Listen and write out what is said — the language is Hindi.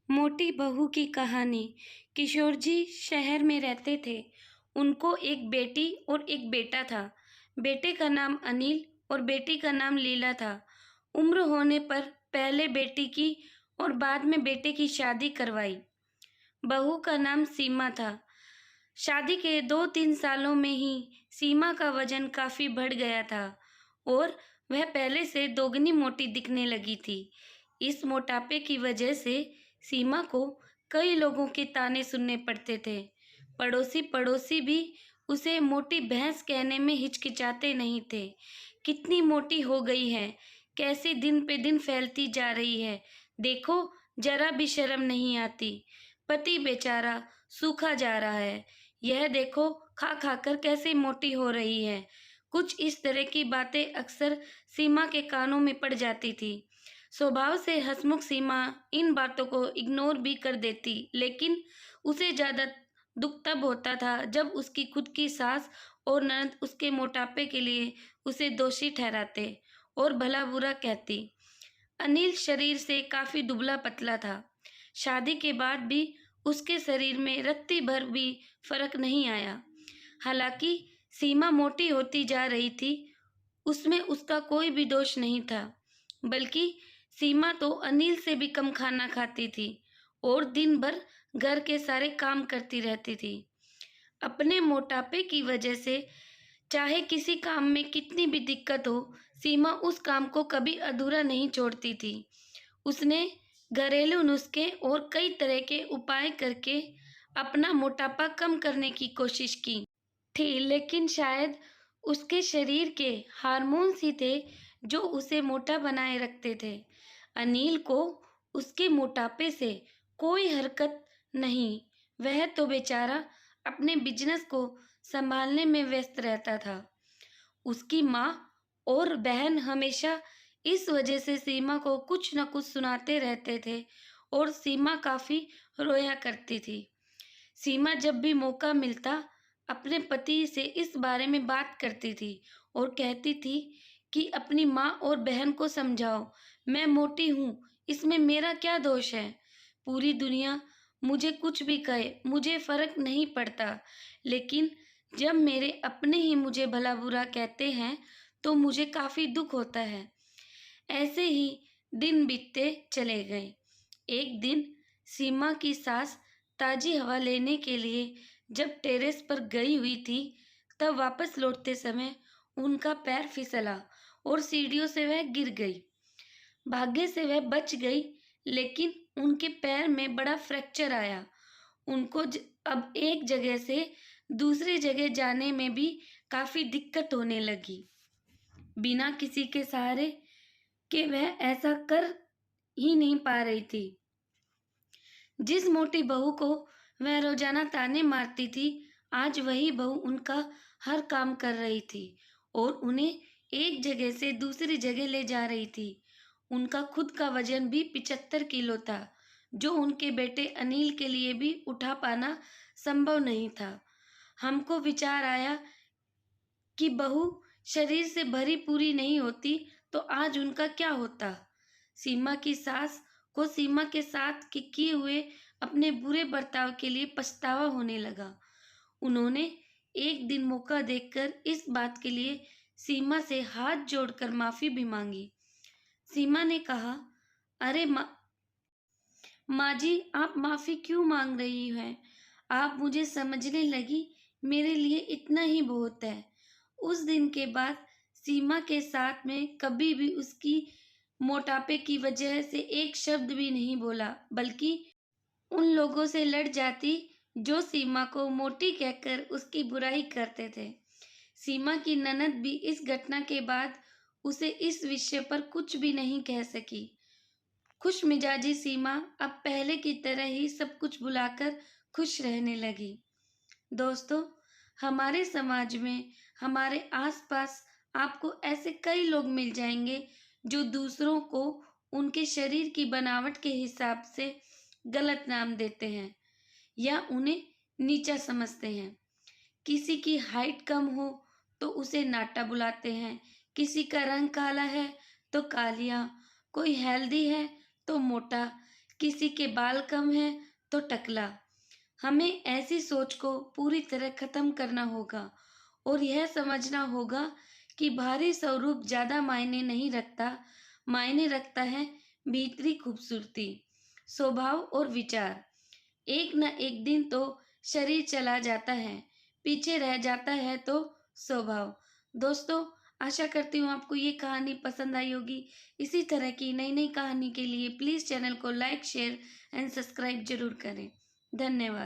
मोटी बहू की कहानी। किशोर जी शहर में रहते थे। उनको एक बेटी और एक बेटा था। बेटे का नाम अनिल और बेटी का नाम लीला था। उम्र होने पर पहले बेटी की और बाद में बेटे की शादी करवाई। बहू का नाम सीमा था। शादी के 2-3 सालों में ही सीमा का वजन काफी बढ़ गया था और वह पहले से दोगुनी मोटी दिखने लगी थी। इस मोटापे की वजह से सीमा को कई लोगों के ताने सुनने पड़ते थे। पड़ोसी पड़ोसी भी उसे मोटी भैंस कहने में हिचकिचाते नहीं थे। कितनी मोटी हो गई है, कैसे दिन पे दिन फैलती जा रही है, देखो जरा भी शर्म नहीं आती। पति बेचारा सूखा जा रहा है, यह देखो खा खा कर कैसे मोटी हो रही है। कुछ इस तरह की बातें अक्सर सीमा के कानों में पड़ जाती थी। स्वभाव से हंसमुख सीमा इन बातों को इग्नोर भी कर देती, लेकिन उसे ज्यादा दुख तब होता था जब उसकी खुद की सास और ननद उसके मोटापे के लिए उसे दोषी ठहराते और भला बुरा कहती। अनिल शरीर से काफी दुबला पतला था। शादी के बाद भी उसके शरीर में रत्ती भर भी फर्क नहीं आया। हालांकि सीमा मोटी होती जा रही थी, उसमें उसका कोई भी दोष नहीं था, बल्कि सीमा तो अनिल से भी कम खाना खाती थी और दिन भर घर के सारे काम करती रहती थी। अपने मोटापे की वजह से चाहे किसी काम में कितनी भी दिक्कत हो, सीमा उस काम को कभी अधूरा नहीं छोड़ती थी। उसने घरेलू नुस्खे और कई तरह के उपाय करके अपना मोटापा कम करने की कोशिश की थी, लेकिन शायद उसके शरीर के हार्मोन्स ही थे जो उसे मोटा बनाए रखते थे। अनिल को उसके मोटापे से कोई हरकत नहीं, वह तो बेचारा अपने बिजनेस को संभालने में व्यस्त रहता था। उसकी माँ और बहन हमेशा इस वजह से सीमा को कुछ न कुछ सुनाते रहते थे और सीमा काफी रोया करती थी। सीमा जब भी मौका मिलता अपने पति से इस बारे में बात करती थी और कहती थी कि अपनी माँ और बहन को समझाओ, मैं मोटी हूँ, इसमें मेरा क्या दोष है। पूरी दुनिया मुझे कुछ भी कहे, मुझे फर्क नहीं पड़ता, लेकिन जब मेरे अपने ही मुझे भला बुरा कहते हैं तो मुझे काफी दुख होता है। ऐसे ही दिन बीतते चले गए। एक दिन सीमा की सास ताजी हवा लेने के लिए जब टेरेस पर गई हुई थी, तब वापस लौटते समय उनका पैर फिसला और सीढ़ियों से वह गिर गई। भाग्य से वह बच गई, लेकिन उनके पैर में बड़ा फ्रैक्चर आया। उनको अब एक जगह से दूसरी जगह जाने में भी काफी दिक्कत होने लगी। बिना किसी के सहारे के वह ऐसा कर ही नहीं पा रही थी। जिस मोटी बहू को वह रोजाना ताने मारती थी, आज वही बहू उनका हर काम कर रही थी और उन्हें एक जगह से दूसरी जगह ले जा रही थी। उनका खुद का वजन भी 75 किलो था, जो उनके बेटे अनिल के लिए भी उठा पाना संभव नहीं था। हमको विचार आया कि बहू शरीर से भरी पूरी नहीं होती तो आज उनका क्या होता। सीमा की सास को सीमा के साथ के किए हुए अपने बुरे बर्ताव के लिए पछतावा होने लगा। उन्होंने एक दिन मौका देखकर इस बात के लिए सीमा से हाथ जोड़कर माफी भी मांगी। सीमा ने कहा, अरे माँ जी, आप माफी क्यों मांग रही हैं? आप मुझे समझने लगी, मेरे लिए इतना ही बहुत है। उस दिन के बाद सीमा के साथ में कभी भी उसकी मोटापे की वजह से एक शब्द भी नहीं बोला, बल्कि उन लोगों से लड़ जाती जो सीमा को मोटी कहकर उसकी बुराई करते थे। सीमा की ननद भी इस घटना के बाद उसे इस विषय पर कुछ भी नहीं कह सकी। खुश मिजाजी सीमा अब पहले की तरह ही सब कुछ भुलाकर खुश रहने लगी। दोस्तों, हमारे समाज में, हमारे आसपास आपको ऐसे कई लोग मिल जाएंगे जो दूसरों को उनके शरीर की बनावट के हिसाब से गलत नाम देते हैं या उन्हें नीचा समझते हैं। किसी की हाइट कम हो तो उसे नाटा बुलाते हैं, किसी का रंग काला है तो कालिया, कोई हेल्दी है तो मोटा, किसी के बाल कम हैं तो टकला। हमें ऐसी सोच को पूरी तरह खत्म करना होगा और यह समझना होगा कि बाहरी स्वरूप ज़्यादा मायने नहीं रखता, मायने रखता है भीतरी खूबसूरती, स्वभाव और विचार। एक न एक दिन तो शरीर चला जाता है, पीछे रह जाता है तो स्वभाव। दोस्तों, आशा करती हूँ आपको ये कहानी पसंद आई होगी। इसी तरह की नई नई कहानी के लिए प्लीज़ चैनल को लाइक, शेयर एंड सब्सक्राइब जरूर करें। धन्यवाद।